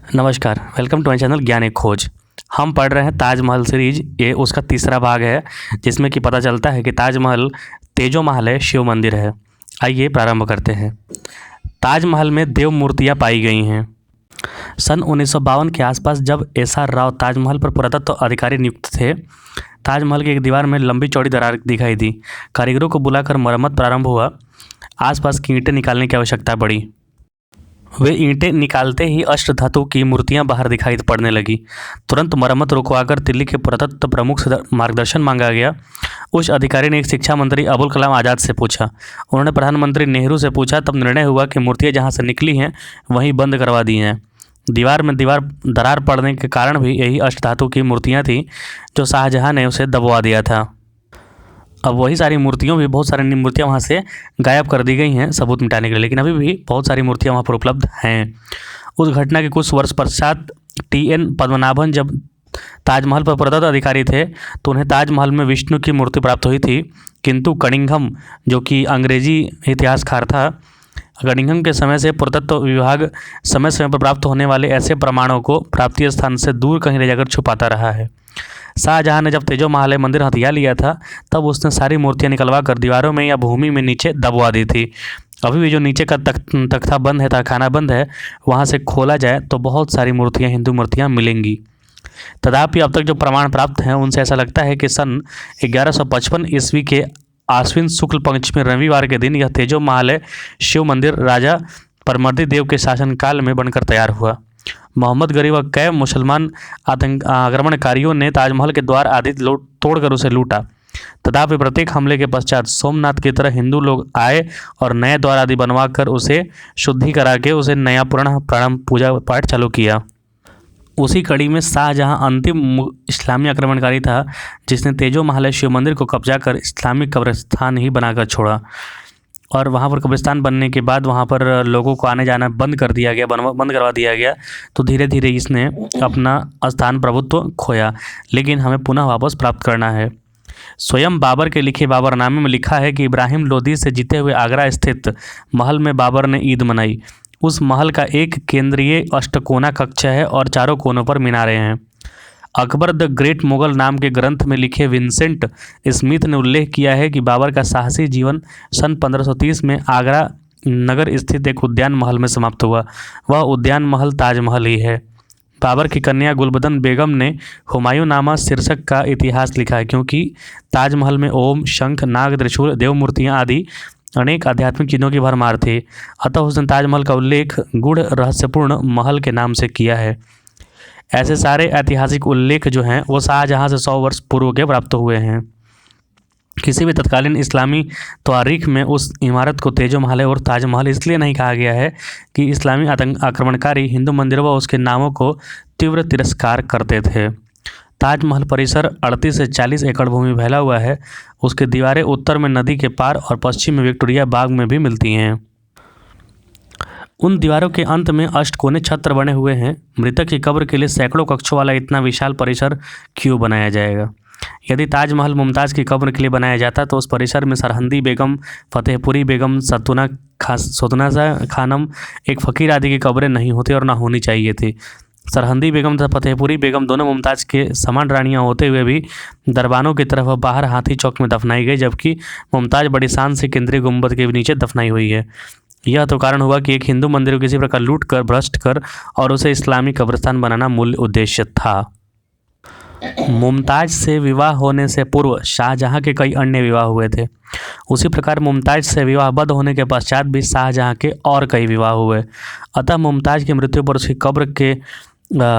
नमस्कार, welcome to my channel ज्ञान एक खोज। हम पढ़ रहे हैं ताजमहल सीरीज। ये उसका तीसरा भाग है जिसमें कि पता चलता है कि ताजमहल तेजो महल है, शिव मंदिर है। आइए प्रारंभ करते हैं। ताजमहल में देव मूर्तियाँ पाई गई हैं। सन 1952 के आसपास जब एस.आर. राव ताजमहल पर पुरातत्व अधिकारी नियुक्त थे, ताजमहल की एक दीवार में लंबी चौड़ी दरार दिखाई दी। कारीगरों को बुलाकर मरम्मत प्रारंभ हुआ। आसपास की ईंटें निकालने की आवश्यकता पड़ी। वे ईंटें निकालते ही अष्टधातु की मूर्तियां बाहर दिखाई पड़ने लगी। तुरंत मरम्मत रुकवाकर दिल्ली के पुरातत्व प्रमुख से मार्गदर्शन मांगा गया। उस अधिकारी ने एक शिक्षा मंत्री अबुल कलाम आज़ाद से पूछा। उन्होंने प्रधानमंत्री नेहरू से पूछा। तब निर्णय हुआ कि मूर्तियां जहां से निकली हैं वहीं बंद करवा दी हैं। दीवार दरार पड़ने के कारण भी यही अष्टधातु की मूर्तियाँ थीं जो शाहजहाँ ने उसे दबवा दिया था। अब वही सारी मूर्तियों भी बहुत सारी मूर्तियाँ वहाँ से गायब कर दी गई हैं सबूत मिटाने के लिए, लेकिन अभी भी बहुत सारी मूर्तियाँ वहाँ पर उपलब्ध हैं। उस घटना के कुछ वर्ष पश्चात टी.एन. पद्मनाभन जब ताजमहल पर पुरातत्व अधिकारी थे तो उन्हें ताजमहल में विष्णु की मूर्ति प्राप्त हुई थी, किंतु कनिंघम जो कि अंग्रेजी इतिहासकार था, कनिंघम के समय से पुरातत्व विभाग समय समय पर प्राप्त होने वाले ऐसे प्रमाणों को प्राप्ति स्थान से दूर कहीं ले जाकर छुपाता रहा है। शाहजहाँ ने जब तेजो महल मंदिर हथिया लिया था तब उसने सारी मूर्तियाँ निकलवा कर दीवारों में या भूमि में नीचे दबवा दी थी। अभी भी जो नीचे का तख्ता बंद है, तहखाना बंद है, वहाँ से खोला जाए तो बहुत सारी मूर्तियाँ, हिंदू मूर्तियाँ मिलेंगी। तथापि अब तक जो प्रमाण प्राप्त हैं उनसे ऐसा लगता है कि सन 1155 ईस्वी के आश्विन शुक्ल पंचमी रविवार के दिन यह तेजो महल शिव मंदिर राजा परमर्दी देव के शासनकाल में बनकर तैयार हुआ। मोहम्मद गरीब व कई मुसलमान आक्रमणकारियों ने ताजमहल के द्वार आदि तोड़कर उसे लूटा। तथापि प्रत्येक हमले के पश्चात सोमनाथ की तरह हिंदू लोग आए और नए द्वार आदि बनवाकर उसे शुद्धि करा के उसे नया प्रारंभ पूजा पाठ चालू किया। उसी कड़ी में शाहजहाँ अंतिम इस्लामी आक्रमणकारी था जिसने तेजो महल शिव मंदिर को कब्जा कर इस्लामिक कब्रिस्तान ही बनाकर छोड़ा। और वहाँ पर कब्रिस्तान बनने के बाद वहाँ पर लोगों को आने जाना बंद कर दिया गया, बंद करवा दिया गया। तो धीरे धीरे इसने अपना स्थान प्रभुत्व खोया, लेकिन हमें पुनः वापस प्राप्त करना है। स्वयं बाबर के लिखे बाबरनामे में लिखा है कि इब्राहिम लोदी से जीते हुए आगरा स्थित महल में बाबर ने ईद मनाई। उस महल का एक केंद्रीय अष्टकोना कक्ष है और चारों कोनों पर मीनारें हैं। अकबर द ग्रेट मुगल नाम के ग्रंथ में लिखे विंसेंट स्मिथ ने उल्लेख किया है कि बाबर का साहसी जीवन सन 1530 में आगरा नगर स्थित एक उद्यान महल में समाप्त हुआ। वह उद्यान महल ताजमहल ही है। बाबर की कन्या गुलबदन बेगम ने हुमायूं नामा शीर्षक का इतिहास लिखा है, क्योंकि ताजमहल में ओम, शंख, नाग, त्रिशूल, देव मूर्तियाँ आदि अनेक आध्यात्मिक चीज़ों की भरमार थी। अतः उसने ताजमहल का उल्लेख गूढ़ रहस्यपूर्ण महल के नाम से किया है। ऐसे सारे ऐतिहासिक उल्लेख जो हैं वो शाहजहाँ से 100 वर्ष पूर्व के प्राप्त हुए हैं। किसी भी तत्कालीन इस्लामी तारीख में उस इमारत को तेजो महल और ताजमहल इसलिए नहीं कहा गया है कि इस्लामी आक्रमणकारी हिंदू मंदिरों व उसके नामों को तीव्र तिरस्कार करते थे। ताजमहल परिसर 38 से 40 एकड़ भूमि फैला हुआ है। उसकी दीवारें उत्तर में नदी के पार और पश्चिम में विक्टोरिया बाग में भी मिलती हैं। उन दीवारों के अंत में अष्टकोने छत्र बने हुए हैं। मृतक की कब्र के लिए सैकड़ों कक्षों वाला इतना विशाल परिसर क्यों बनाया जाएगा? यदि ताजमहल मुमताज़ की कब्र के लिए बनाया जाता तो उस परिसर में सरहंदी बेगम, फतेहपुरी बेगम, सतुना खानम, एक फ़कीर आदि की कब्रें नहीं होती और ना होनी चाहिए थी। सरहंदी बेगम तथा फतेहपुरी बेगम दोनों मुमताज़ के समान रानियां होते हुए भी दरबानों की तरफ बाहर हाथी चौक में दफनाई गई, जबकि मुमताज़ बड़ी शान से केंद्रीय गुंबद के नीचे दफनाई हुई है। यह तो कारण हुआ कि एक हिंदू मंदिर को किसी प्रकार लूट कर, भ्रष्ट कर और उसे इस्लामी कब्रिस्तान बनाना मूल उद्देश्य था। मुमताज़ से विवाह होने से पूर्व शाहजहाँ के कई अन्य विवाह हुए थे। उसी प्रकार मुमताज़ से विवाहबद्ध होने के पश्चात भी शाहजहाँ के और कई विवाह हुए। अतः मुमताज़ की मृत्यु पर उसकी कब्र के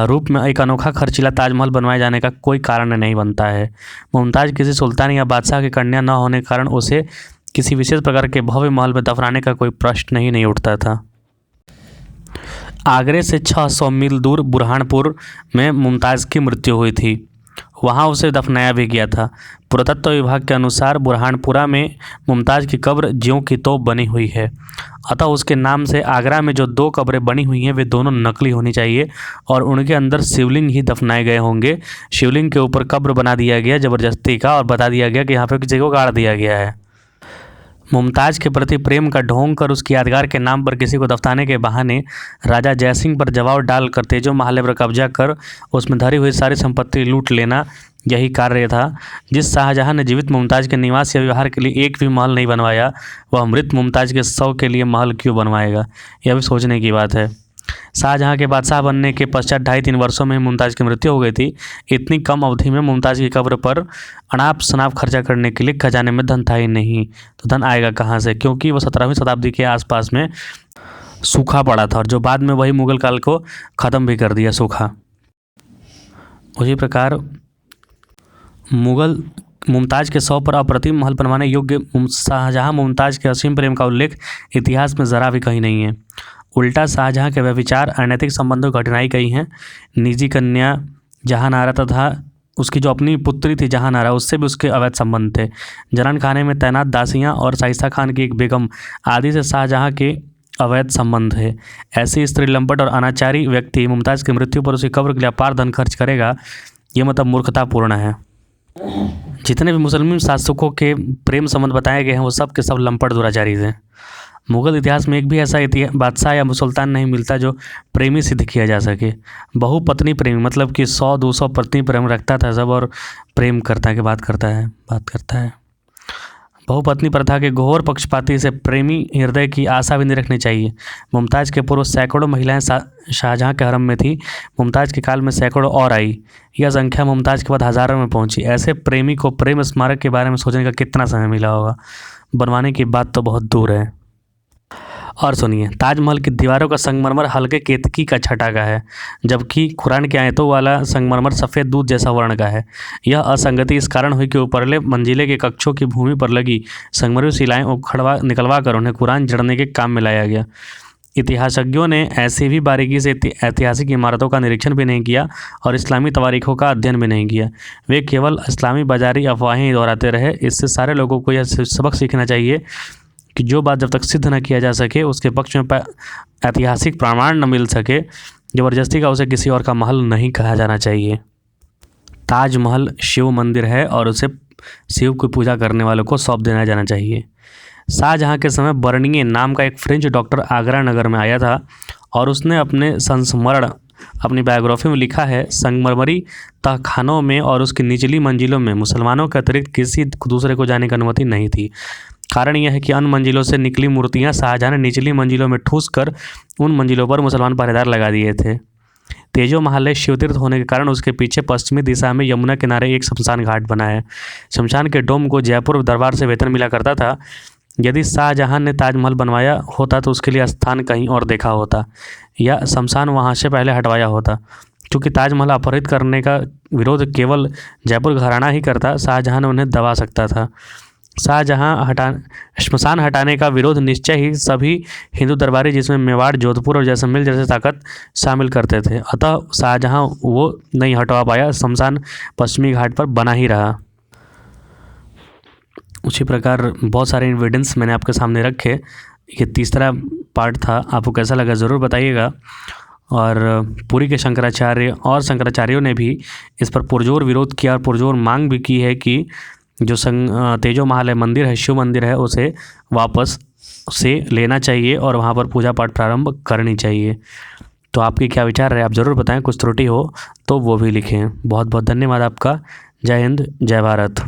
रूप में एक अनोखा खर्चीला ताजमहल बनवाए जाने का कोई कारण नहीं बनता है। मुमताज़ किसी सुल्तान या बादशाह की कन्या न होने के कारण उसे किसी विशेष प्रकार के भव्य महल में दफनाने का कोई प्रश्न नहीं उठता था। आगरे से 600 मील दूर बुरहानपुर में मुमताज़ की मृत्यु हुई थी। वहाँ उसे दफनाया भी गया था। पुरातत्व विभाग के अनुसार बुरहानपुरा में मुमताज़ की कब्र ज्यों की तोप बनी हुई है। अतः उसके नाम से आगरा में जो 2 कब्रें बनी हुई हैं वे दोनों नकली होनी चाहिए और उनके अंदर शिवलिंग ही दफनाए गए होंगे। शिवलिंग के ऊपर कब्र बना दिया गया ज़बरदस्ती का और बता दिया गया कि यहाँ पर किसी को गाड़ दिया गया है। मुमताज़ के प्रति प्रेम का ढोंग कर उसकी यादगार के नाम पर किसी को दफनाने के बहाने राजा जयसिंह पर जवाब डालकर तेजो महल पर कब्जा कर उसमें धरी हुई सारी संपत्ति लूट लेना, यही कार्य था। जिस शाहजहां ने जीवित मुमताज़ के निवास या व्यवहार के लिए एक भी महल नहीं बनवाया, वह मृत मुमताज़ के शव के लिए महल क्यों बनवाएगा? यह भी सोचने की बात है। शाहजहां के बादशाह बनने के पश्चात 2.5-3 वर्षों में मुमताज़ की मृत्यु हो गई थी। इतनी कम अवधि में मुमताज़ की कब्र पर अनाप शनाप खर्चा करने के लिए खजाने में धन था ही नहीं, तो धन आएगा कहाँ से? क्योंकि वह 17वीं शताब्दी के आसपास में सूखा पड़ा था, और जो बाद में वही मुगल काल को ख़त्म भी कर दिया सूखा। उसी प्रकार मुगल मुमताज़ के शव पर अप्रतिम महल बनवाने योग्य शाहजहां मुमताज़ के असीम प्रेम का उल्लेख इतिहास में ज़रा भी कहीं नहीं है। उल्टा शाहजहां के व्यभिचार, अनैतिक संबंधों की घटनाएं कही हैं। निजी कन्या जहांनारा तथा उसकी जो अपनी पुत्री थी जहांनारा, उससे भी उसके अवैध संबंध थे। जनान खाने में तैनात दासियां और शाइस्ता खान की एक बेगम आदि से शाहजहां के अवैध संबंध है। ऐसी स्त्री लंपट और अनाचारी व्यक्ति मुमताज़ की मृत्यु पर उसकी कब्र के लिए अपार धन खर्च करेगा, ये मतलब मूर्खतापूर्ण है। जितने भी मुसलमान शासकों के प्रेम संबंध बताए गए हैं वो सब के सब लंपट दुराचारी थे। मुगल इतिहास में एक भी ऐसा बादशाह या सुल्तान नहीं मिलता जो प्रेमी सिद्ध किया जा सके। बहुपत्नी प्रेमी मतलब कि 100-200 पत्नी प्रेम रखता था सब, और प्रेम करता है कि बात करता है। बहुपत्नी प्रथा के घोर पक्षपाती से प्रेमी हृदय की आशा भी नहीं रखनी चाहिए। मुमताज़ के पूर्व सैकड़ों महिलाएं शाहजहां के हरम में थी। मुमताज़ के काल में सैकड़ों और आई। यह संख्या मुमताज़ के बाद हज़ारों में पहुंची। ऐसे प्रेमी को प्रेम स्मारक के बारे में सोचने का कितना समय मिला होगा? बनवाने की बात तो बहुत दूर है। और सुनिए, ताजमहल की दीवारों का संगमरमर हल्के केतकी का छटा का है, जबकि कुरान की आयतों वाला संगमरमर सफ़ेद दूध जैसा वर्ण का है। यह असंगति इस कारण हुई कि ऊपरले मंजिले के कक्षों की भूमि पर लगी संगमरमरी शिलाएं निकलवा कर उन्हें कुरान जड़ने के काम में लाया गया। इतिहासज्ञों ने ऐसी भी बारीकी से ऐतिहासिक इमारतों का निरीक्षण भी नहीं किया और इस्लामी तवारीखों का अध्ययन भी नहीं किया। वे केवल इस्लामी बाजारी अफवाहें ही दोहराते रहे। इससे सारे लोगों को यह सबक सीखना चाहिए कि जो बात जब तक सिद्ध न किया जा सके, उसके पक्ष में ऐतिहासिक प्रमाण न मिल सके, ज़बरदस्ती का उसे किसी और का महल नहीं कहा जाना चाहिए। ताजमहल शिव मंदिर है और उसे शिव की पूजा करने वालों को सौंप देना जाना चाहिए। शाहजहां के समय बर्निए नाम का एक फ्रेंच डॉक्टर आगरा नगर में आया था और उसने अपने संस्मरण अपनी बायोग्राफी में लिखा है, संगमरमरी तहखानों में और उसकी निचली मंजिलों में मुसलमानों के अतिरिक्त किसी दूसरे को जाने की अनुमति नहीं थी। कारण यह है कि अन्य मंजिलों से निकली मूर्तियां शाहजहां ने निचली मंजिलों में ठूस कर उन मंजिलों पर मुसलमान पहरेदार लगा दिए थे। तेजो महल शिवतीर्थ होने के कारण उसके पीछे पश्चिमी दिशा में यमुना किनारे एक शमशान घाट बना है। शमशान के डोम को जयपुर दरबार से वेतन मिला करता था। यदि शाहजहां ने ताजमहल बनवाया होता तो उसके लिए स्थान कहीं और देखा होता या शमशान वहां से पहले हटवाया होता। क्योंकि ताजमहल अपहरित करने का विरोध केवल जयपुर घराना ही करता, शाहजहां ने उन्हें दबा सकता था। श्मशान हटाने का विरोध निश्चय ही सभी हिंदू दरबारी, जिसमें मेवाड़, जोधपुर और जैसलमेर जैसे ताकत शामिल करते थे। अतः शाहजहां वो नहीं हटवा पाया, शमशान पश्चिमी घाट पर बना ही रहा। उसी प्रकार बहुत सारे एविडेंस मैंने आपके सामने रखे। ये तीसरा पार्ट था, आपको कैसा लगा ज़रूर बताइएगा। और पुरी के शंकराचार्य और शंकराचार्यों ने भी इस पर पुरजोर विरोध किया और पुरजोर मांग भी की है कि जो तेजो महल मंदिर है, शिव मंदिर है, उसे वापस से लेना चाहिए और वहाँ पर पूजा पाठ प्रारंभ करनी चाहिए। तो आपके क्या विचार है आप ज़रूर बताएं। कुछ त्रुटि हो तो वो भी लिखें। बहुत बहुत धन्यवाद आपका। जय हिंद, जय भारत।